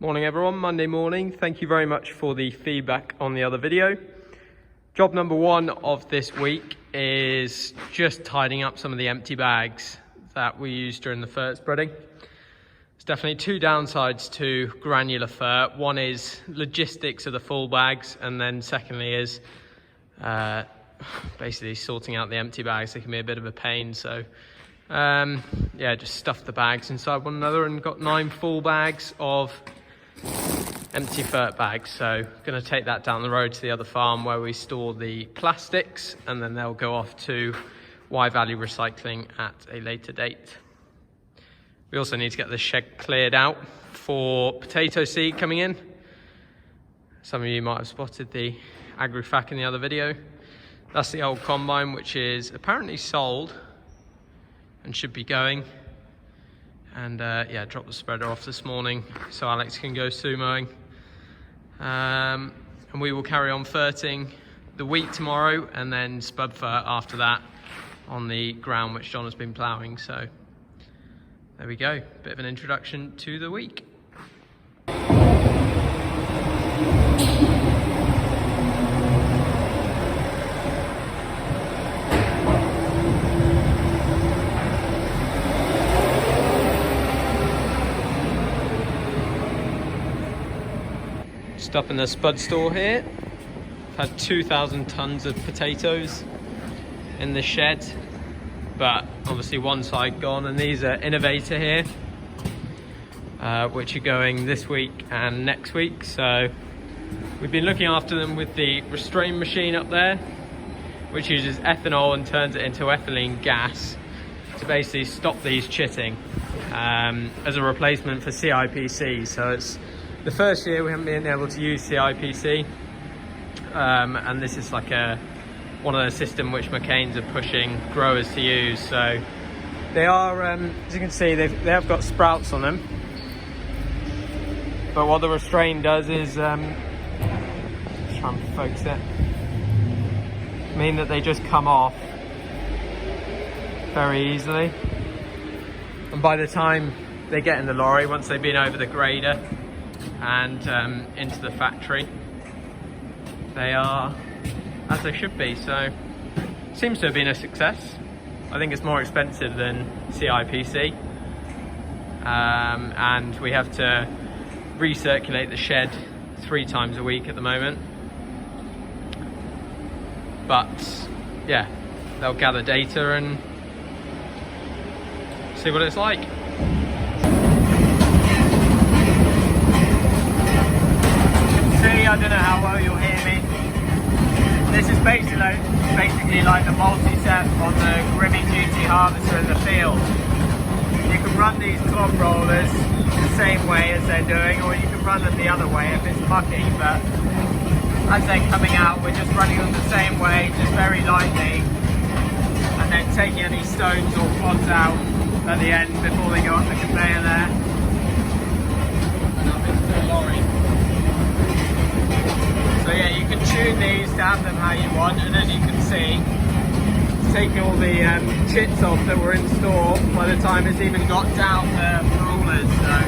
Morning everyone, Monday morning. Thank you very much for the feedback on the other video. Job number one of this week is just tidying up some of the empty bags that we used during the fert spreading. There's definitely two downsides to granular fert. One is logistics of the full bags, and then secondly is basically sorting out the empty bags. They can be a bit of a pain, so yeah, just stuffed the bags inside one another and got 9 full bags of empty fert bags. So going to take that down the road to the other farm where we store the plastics, and then they'll go off to Y Value Recycling at a later date. We also need to get the shed cleared out for potato seed coming in. Some of you might have spotted the agri-fac in the other video. That's the old combine, which is apparently sold and should be going. And yeah, dropped the spreader off this morning so Alex can go sumoing. And we will carry on ferting the wheat tomorrow and then spud fert after that on the ground which John has been ploughing. So there we go, bit of an introduction to the week. Just up in the spud store here. I've had 2,000 tons of potatoes in the shed, but obviously one side gone, and these are Innovator here, which are going this week and next week. So we've been looking after them with the restrain machine up there, which uses ethanol and turns it into ethylene gas to basically stop these chitting as a replacement for CIPC. So it's the first year we haven't been able to use CIPC, and this is like one of the systems which McCain's are pushing growers to use. So they are, as you can see, they have got sprouts on them, but what the restrain does is, try and focus it, mean that they just come off very easily, and by the time they get in the lorry, once they've been over the grader and into the factory, they are as they should be. So seems to have been a success. I think it's more expensive than CIPC, and we have to recirculate the shed 3 times a week at the moment. But yeah, they'll gather data and see what it's like. I don't know how well you'll hear me. This is basically like the multi-step on the Grimmy GT harvester in the field. You can run these clog rollers the same way as they're doing, or you can run them the other way if it's mucky, but as they're coming out, we're just running them the same way, just very lightly, and then taking any stones or clods out at the end before they go up the conveyor there. And up into the lorry. So yeah, you can tune these to have them how you want, and as you can see, it's taking all the chits off that were in store by the time it's even got down the rollers. So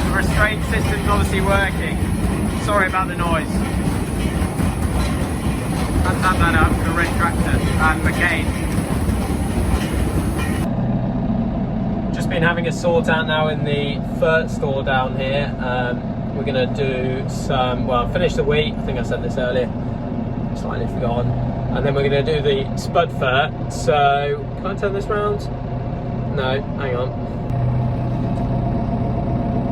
the restraint system's obviously working. Sorry about the noise. Let's have that up for the red tractor and McCain. Just been having a sort out now in the fert store down here. We're going to do some, well, finish the wheat, I think I said this earlier, slightly forgotten, and then we're going to do the spud fert. So, can I turn this round? No, hang on.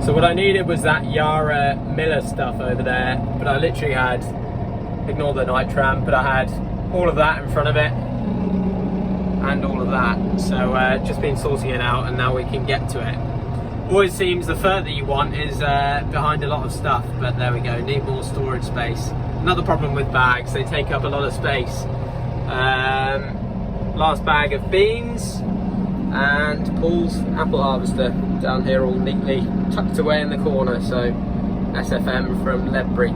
So what I needed was that Yara Miller stuff over there, but I literally had, ignore the nitram, but I had all of that in front of it, and all of that. So just been sorting it out, and now we can get to it. Always seems the fert that you want is behind a lot of stuff, but there we go, need more storage space. Another problem with bags, they take up a lot of space. Last bag of beans and Paul's apple harvester down here, all neatly tucked away in the corner. So SFM from Ledbury.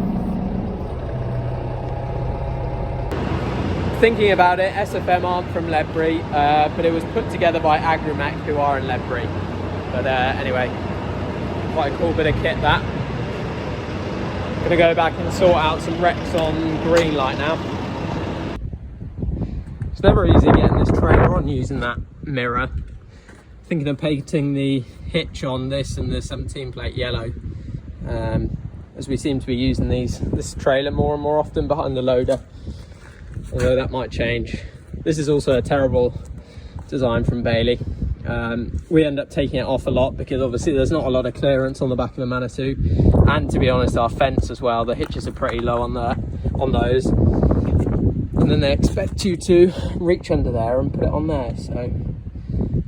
Thinking about it, SFM aren't from Ledbury, but it was put together by Agrimec, who are in Ledbury. But anyway, Quite a cool bit of kit that. Gonna go back and sort out some wrecks on green light now. It's never easy getting this trailer on using that mirror. Thinking of painting the hitch on this and the 17 plate yellow, as we seem to be using this trailer more and more often behind the loader, although that might change. This is also a terrible design from Bailey. We end up taking it off a lot because obviously there's not a lot of clearance on the back of the Manitou, and to be honest our Fendts as well, the hitches are pretty low on those, and then they expect you to reach under there and put it on there, so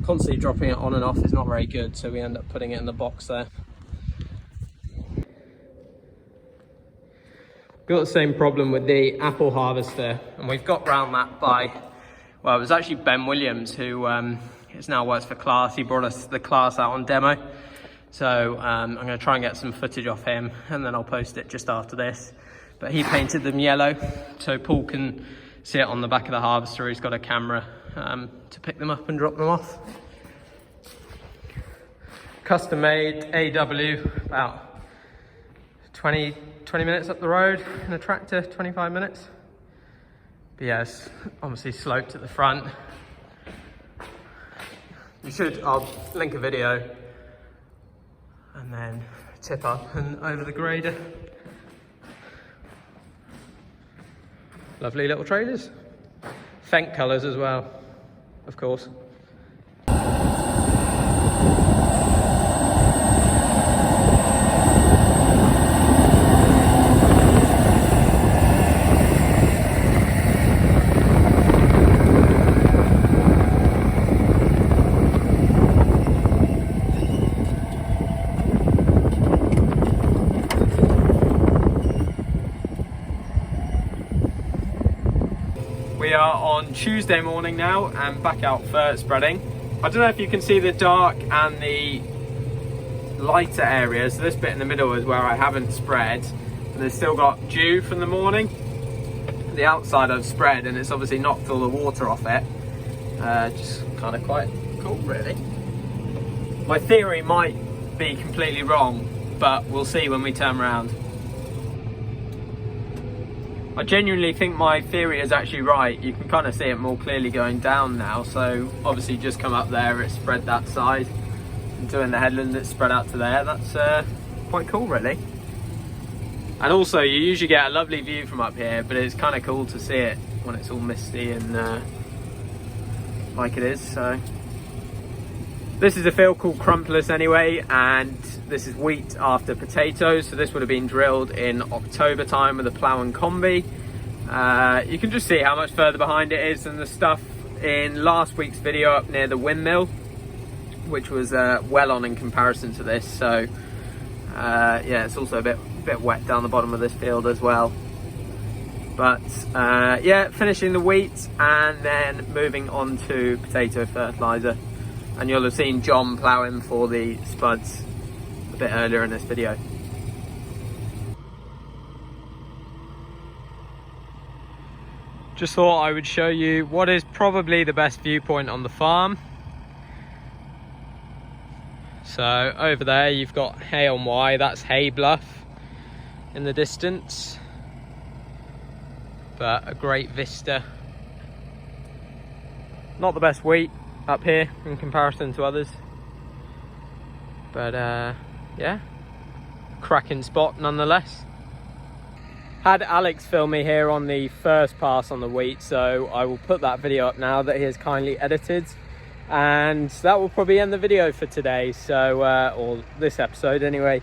constantly dropping it on and off is not very good, so we end up putting it in the box there. Got the same problem with the apple harvester, and we've got round that by, well, it was actually Ben Williams who is now works for Class. He brought us the Class out on demo, so I'm going to try and get some footage off him and then I'll post it just after this. But he painted them yellow so Paul can see it on the back of the harvester. He's got a camera to pick them up and drop them off. Custom made AW, about 20 minutes up the road in a tractor, 25 minutes. But yeah, it's obviously sloped at the front. I'll link a video and then tip up and over the grader. Lovely little trailers. Fendt colours as well, of course. We are on Tuesday morning now and back out fert spreading. I don't know if you can see the dark and the lighter areas. So this bit in the middle is where I haven't spread, and there's still got dew from the morning. The outside I've spread and it's obviously knocked all the water off it. Just kind of quite cool really. My theory might be completely wrong, but we'll see when we turn around. I genuinely think my theory is actually right. You can kind of see it more clearly going down now. So obviously just come up there, it's spread that side. And doing the headland, it's spread out to there. That's quite cool really. And also you usually get a lovely view from up here, but it's kind of cool to see it when it's all misty and like it is. So this is a field called Crumpless anyway, and this is wheat after potatoes, so this would have been drilled in October time with a Ploughing combi. You can just see how much further behind it is than the stuff in last week's video up near the windmill, which was well on in comparison to this. So yeah, it's also a bit wet down the bottom of this field as well. But yeah, finishing the wheat and then moving on to potato fertiliser. And you'll have seen John ploughing for the spuds a bit earlier in this video. Just thought I would show you what is probably the best viewpoint on the farm. So over there you've got Hay on Wye, that's Hay Bluff in the distance, but a great vista. Not the best wheat up here in comparison to others, but yeah, cracking spot nonetheless. Had Alex film me here on the first pass on the wheat, so I will put that video up now that he has kindly edited, and that will probably end the video for today. So or this episode anyway.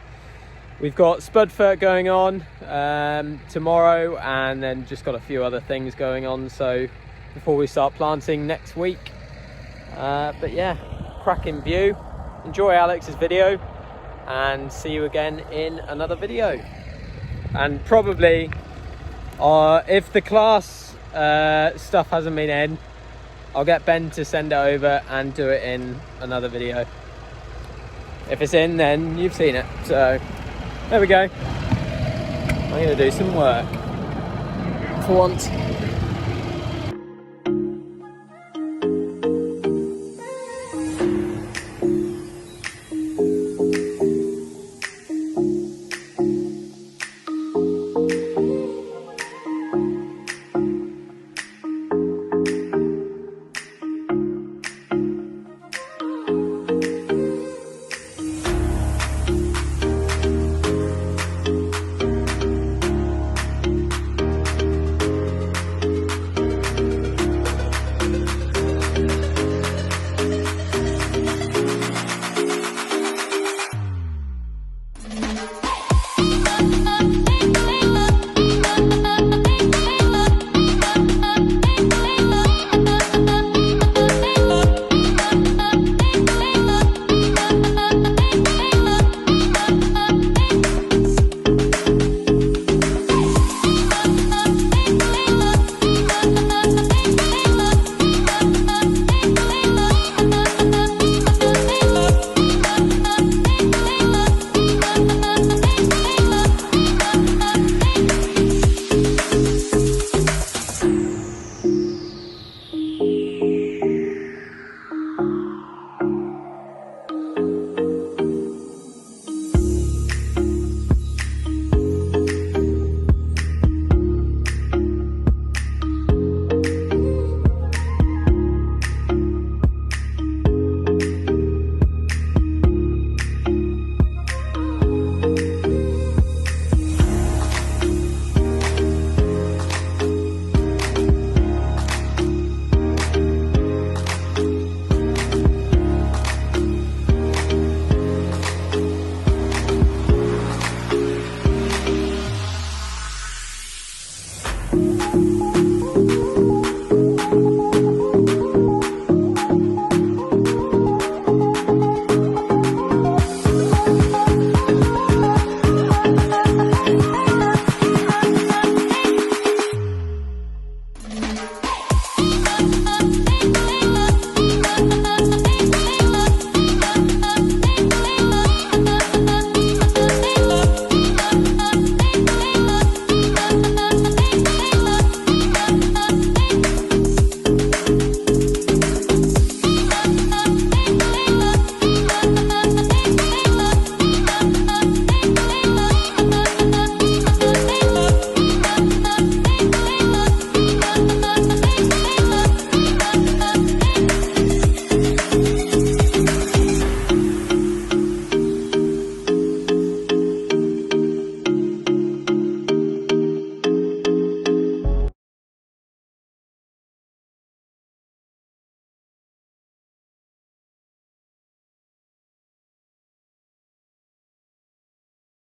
We've got spud fert going on tomorrow, and then just got a few other things going on, so before we start planting next week. But yeah, cracking view. Enjoy Alex's video and see you again in another video. And probably if the class stuff hasn't been in, I'll get Ben to send it over and do it in another video. If it's in, then you've seen it. So there we go. I'm gonna do some work for once.